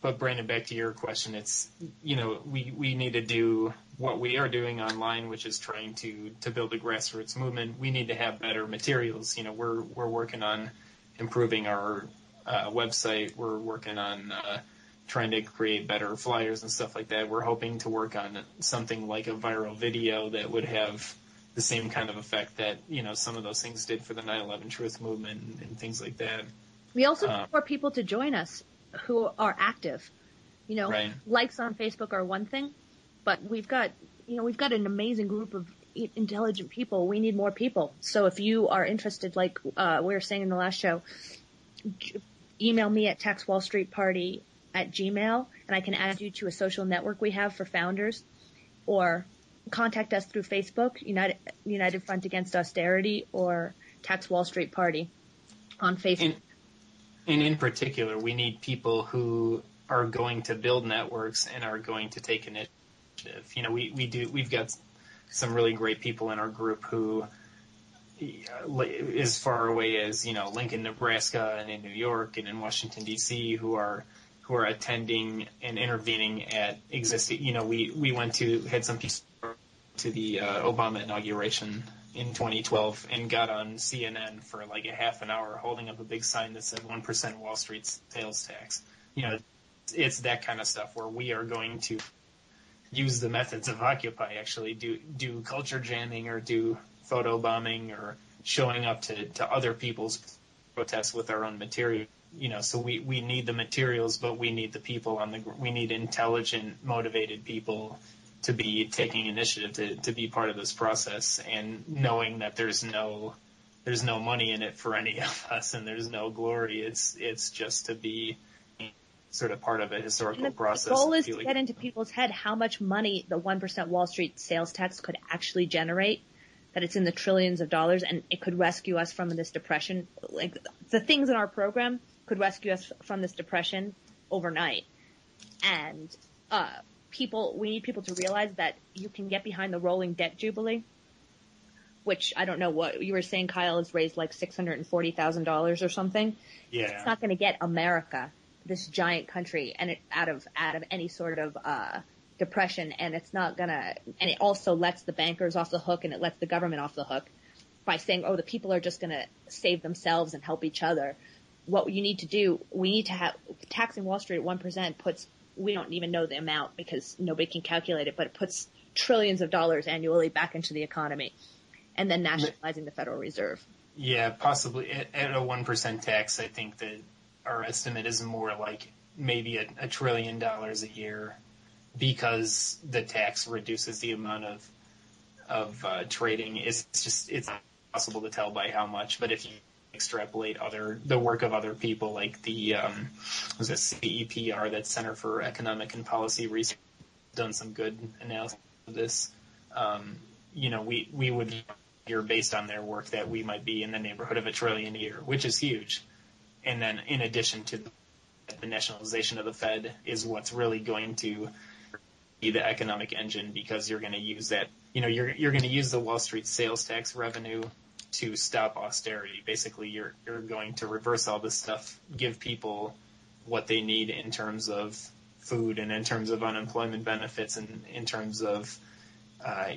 But Brandon, back to your question, it's, we need to do what we are doing online, which is trying to build a grassroots movement. We need to have better materials. We're working on improving our website. We're working on trying to create better flyers and stuff like that. We're hoping to work on something like a viral video that would have the same kind of effect that, some of those things did for the 9/11 Truth movement and things like that. We also need more people to join us who are active. Right. Likes on Facebook are one thing, but we've got an amazing group of intelligent people. We need more people. So if you are interested, like we were saying in the last show, email me at taxwallstreetparty@gmail, and I can add you to a social network we have for founders, or contact us through Facebook, United Front Against Austerity, or Tax Wall Street Party on Facebook. And in particular, we need people who are going to build networks and are going to take initiative. We've got some really great people in our group who, as far away as, Lincoln, Nebraska, and in New York and in Washington, D.C., who are attending and intervening at existing, we had some people to the Obama inauguration in 2012 and got on CNN for like a half an hour holding up a big sign that said 1% Wall Street sales tax. It's that kind of stuff where we are going to use the methods of Occupy, actually do culture jamming or do photo bombing or showing up to other people's protests with our own material. So we need the materials, but we need the people we need intelligent, motivated people to be taking initiative to be part of this process, and knowing that there's no money in it for any of us, and there's no glory. It's just to be sort of part of a historical process. The goal is to get into people's head how much money the 1% Wall Street sales tax could actually generate, that it's in the trillions of dollars, and it could rescue us from this depression. Like, the things in our program could rescue us from this depression overnight. And we need people to realize that you can get behind the rolling debt jubilee, which I don't know what you were saying, Kyle, has raised like $640,000 or something. Yeah. It's not going to get America, this giant country, and out of any sort of depression, and it's not gonna. And it also lets the bankers off the hook, and it lets the government off the hook by saying, "Oh, the people are just going to save themselves and help each other." What you need to do, we need to have taxing Wall Street at 1% puts. We don't even know the amount because nobody can calculate it, but it puts trillions of dollars annually back into the economy, and then nationalizing the Federal Reserve. Yeah, possibly at a 1% tax. I think that our estimate is more like maybe $1 trillion a year, because the tax reduces the amount of trading. It's impossible to tell by how much, but if you extrapolate the work of other people, like the CEPR, that Center for Economic and Policy Research, done some good analysis of this. We would figure, based on their work, that we might be in the neighborhood of $1 trillion a year, which is huge. And then, in addition to the nationalization of the Fed, is what's really going to be the economic engine, because you're going to use that. You're going to use the Wall Street sales tax revenue to stop austerity. Basically, you're going to reverse all this stuff, give people what they need in terms of food and in terms of unemployment benefits and in terms of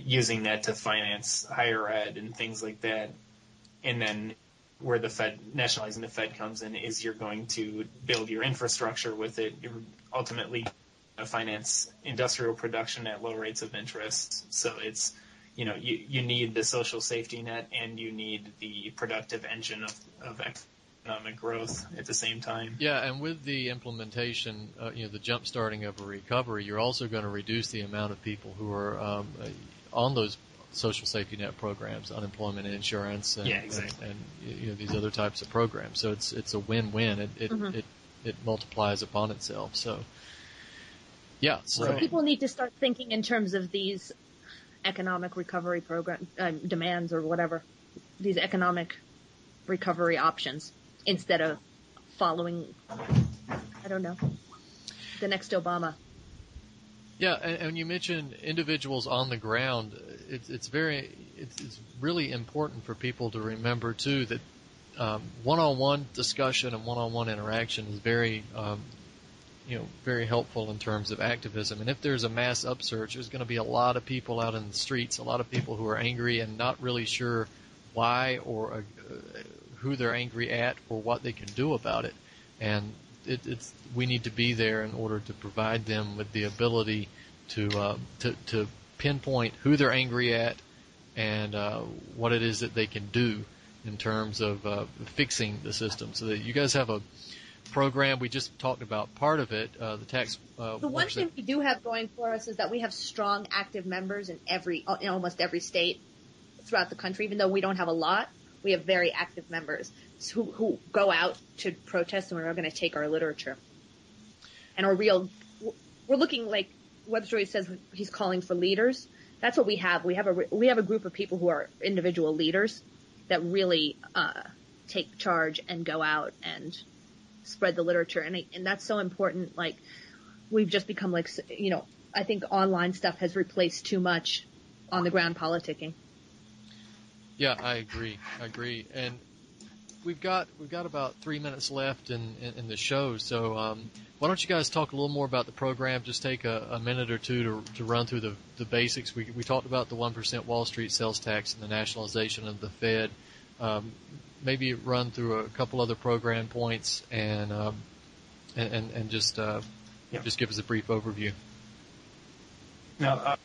using that to finance higher ed and things like that. And then where nationalizing the Fed comes in is you're going to build your infrastructure with it. You're ultimately finance industrial production at low rates of interest. So it's, you need the social safety net and you need the productive engine of economic growth at the same time. Yeah, and with the implementation, the jump starting of a recovery, you're also going to reduce the amount of people who are on those social safety net programs, unemployment insurance, and, yeah, exactly. and these other types of programs. So it's a win-win. It multiplies upon itself. So yeah. So people need to start thinking in terms of these economic recovery program demands or whatever, these economic recovery options, instead of following, I don't know, the next Obama. Yeah, and you mentioned individuals on the ground. It's really important for people to remember too that one-on-one discussion and one-on-one interaction is very very helpful in terms of activism. And if there's a mass upsurge, there's going to be a lot of people out in the streets, a lot of people who are angry and not really sure why or who they're angry at or what they can do about it. And we need to be there in order to provide them with the ability to pinpoint who they're angry at and what it is that they can do in terms of fixing the system. So that you guys have a program. We just talked about part of it, the tax. The one thing we do have going for us is that we have strong, active members in almost every state throughout the country. Even though we don't have a lot, we have very active members who go out to protest, and we're going to take our literature. And we're looking, like Webster says, he's calling for leaders. That's what we have. We have a group of people who are individual leaders that really take charge and go out and spread the literature. And that's so important. Like, we've just become like, I think online stuff has replaced too much on the ground politicking. Yeah, I agree. And we've got about 3 minutes left in the show. So why don't you guys talk a little more about the program? Just take a minute or two to run through the basics. We talked about the 1% Wall Street sales tax and the nationalization of the Fed. Maybe run through a couple other program points and just give us a brief overview. Now,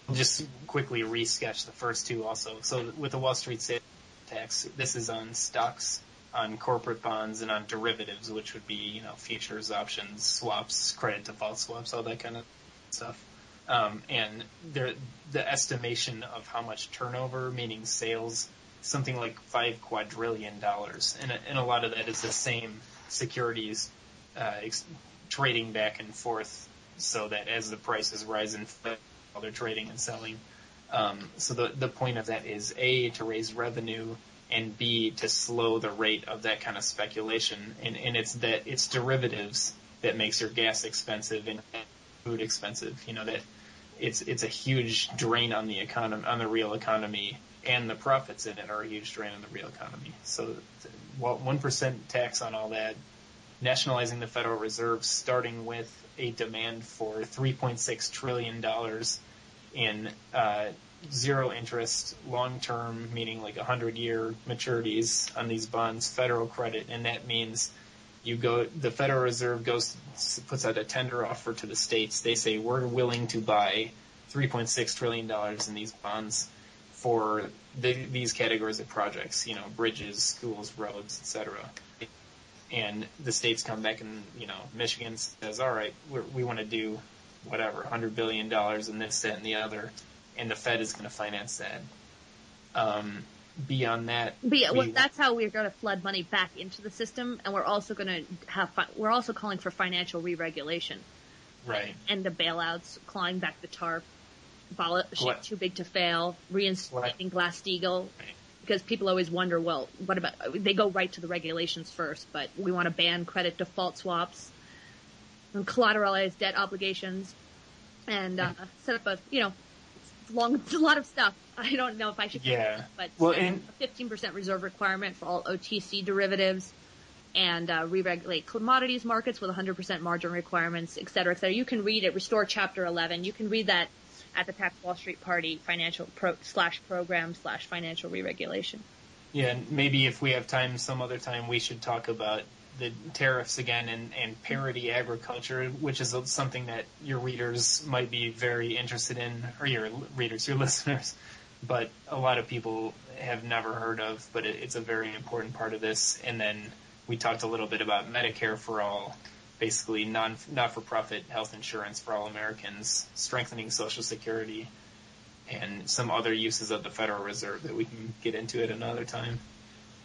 I'll just quickly resketch the first two also. So with the Wall Street sales tax, this is on stocks, on corporate bonds, and on derivatives, which would be, futures, options, swaps, credit default swaps, all that kind of stuff. And the estimation of how much turnover, meaning sales, something like $5 quadrillion, and a lot of that is the same securities trading back and forth, so that as the prices rise and fall, they're trading and selling. So the point of that is A, to raise revenue, and B, to slow the rate of that kind of speculation. And it's derivatives that makes your gas expensive and food expensive. That it's a huge drain on the economy, on the real economy. And the profits in it are a huge drain on the real economy. So 1% tax on all that, nationalizing the Federal Reserve, starting with a demand for $3.6 trillion in zero interest, long-term, meaning like 100-year maturities on these bonds, federal credit. And that means the Federal Reserve puts out a tender offer to the states. They say, we're willing to buy $3.6 trillion in these bonds for these categories of projects, bridges, schools, roads, etc. And the states come back and, Michigan says, all right, we want to do whatever, $100 billion in this, that, and the other, and the Fed is going to finance that. Beyond that, that's how we're going to flood money back into the system, and we're also going to we're also calling for financial re-regulation, right? And the bailouts, clawing back the TARP. Shit too big to fail, reinstating Glass-Steagall, because people always wonder, well, what about, they go right to the regulations first, but we want to ban credit default swaps and collateralized debt obligations and set up it's a lot of stuff. I don't know if I should, but a 15% reserve requirement for all OTC derivatives and re-regulate commodities markets with 100% margin requirements, et cetera, et cetera. You can read it, Restore Chapter 11. You can read that at the Tax Wall Street Party /program/financial re-regulation. Yeah, and maybe if we have time some other time, we should talk about the tariffs again and parity agriculture, which is something that your readers might be very interested in, or your listeners, but a lot of people have never heard of, but it's a very important part of this. And then we talked a little bit about Medicare for all, basically not-for-profit health insurance for all Americans, strengthening Social Security, and some other uses of the Federal Reserve that we can get into at another time.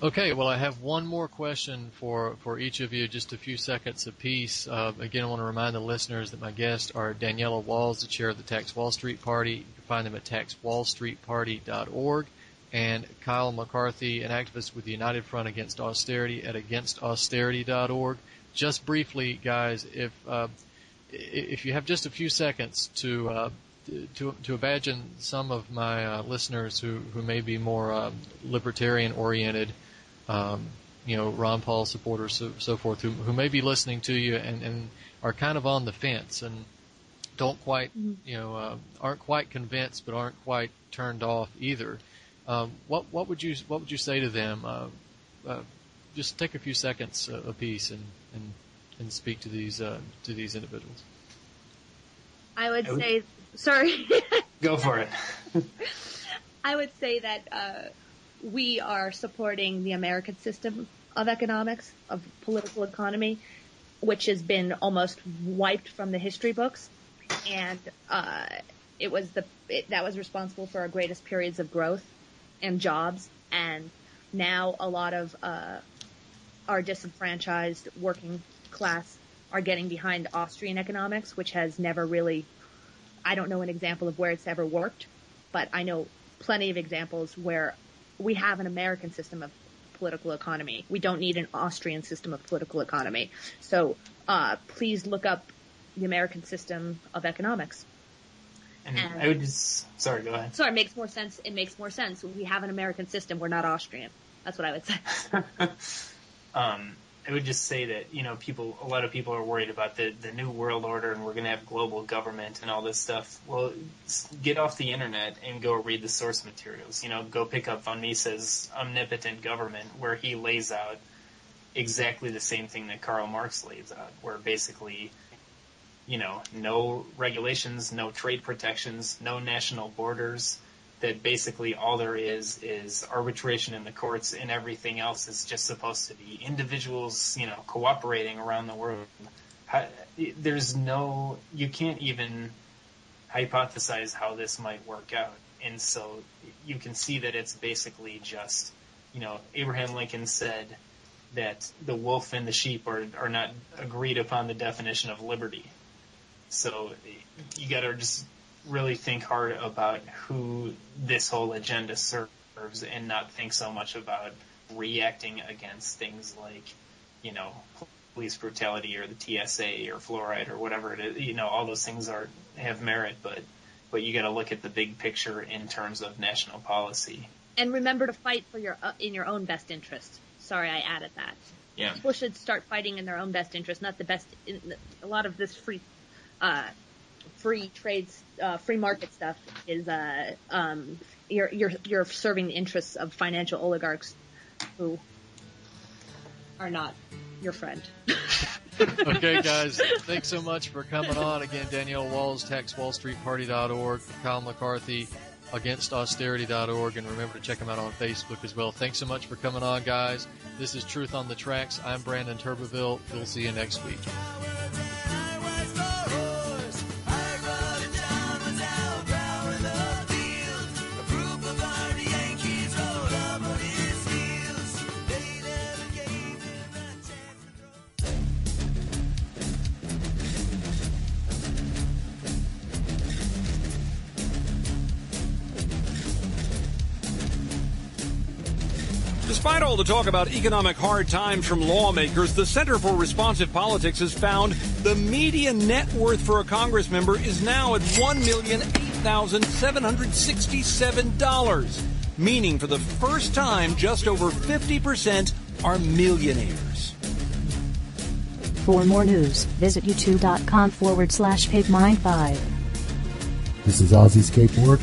Okay, well, I have one more question for each of you, just a few seconds apiece. Again, I want to remind the listeners that my guests are Daniela Walls, the chair of the Tax Wall Street Party. You can find them at taxwallstreetparty.org. And Kyle McCarthy, an activist with the United Front Against Austerity at againstausterity.org. Just briefly, guys, if you have just a few seconds to imagine some of my listeners who may be more libertarian-oriented, Ron Paul supporters, so forth, who may be listening to you and are kind of on the fence and don't quite, aren't quite convinced but aren't quite turned off either. What would you say to them? Just take a few seconds apiece and speak to these individuals. I would say, sorry. Go for it. I would say that we are supporting the American system of economics, of political economy, which has been almost wiped from the history books, and that was responsible for our greatest periods of growth and jobs, and now a lot of our disenfranchised working class are getting behind Austrian economics, which has never really, I don't know an example of where it's ever worked, but I know plenty of examples where we have an American system of political economy. We don't need an Austrian system of political economy. So please look up the American system of economics. And I would just, sorry, go ahead. Sorry, it makes more sense. It makes more sense. We have an American system. We're not Austrian. That's what I would say. I would just say that, a lot of people are worried about the new world order and we're going to have global government and all this stuff. Well, get off the internet and go read the source materials. Go pick up von Mises' Omnipotent Government, where he lays out exactly the same thing that Karl Marx lays out, where basically, no regulations, no trade protections, no national borders, that basically all there is arbitration in the courts, and everything else is just supposed to be individuals, cooperating around the world. You can't even hypothesize how this might work out. And so you can see that it's basically just, Abraham Lincoln said that the wolf and the sheep are not agreed upon the definition of liberty. So you got to just really think hard about who this whole agenda serves and not think so much about reacting against things like, police brutality or the TSA or fluoride or whatever it is. All those things have merit, but you got to look at the big picture in terms of national policy. And remember to fight for in your own best interest. Sorry, I added that. Yeah. People should start fighting in their own best interest, not the best. A lot of this free trades, free market stuff is you're serving the interests of financial oligarchs who are not your friend. Okay, guys, thanks so much for coming on. Again, Danielle Walls, taxwallstreetparty.org, Kyle McCarthy, againstausterity.org, and remember to check them out on Facebook as well. Thanks so much for coming on, guys. This is Truth on the Tracks. I'm Brandon Turbeville. We'll see you next week. Despite all the talk about economic hard times from lawmakers, the Center for Responsive Politics has found the median net worth for a Congress member is now at $1,008,767, meaning for the first time just over 50% are millionaires. For more news, visit youtube.com/pigmind5. This is Ozzy Skateboard,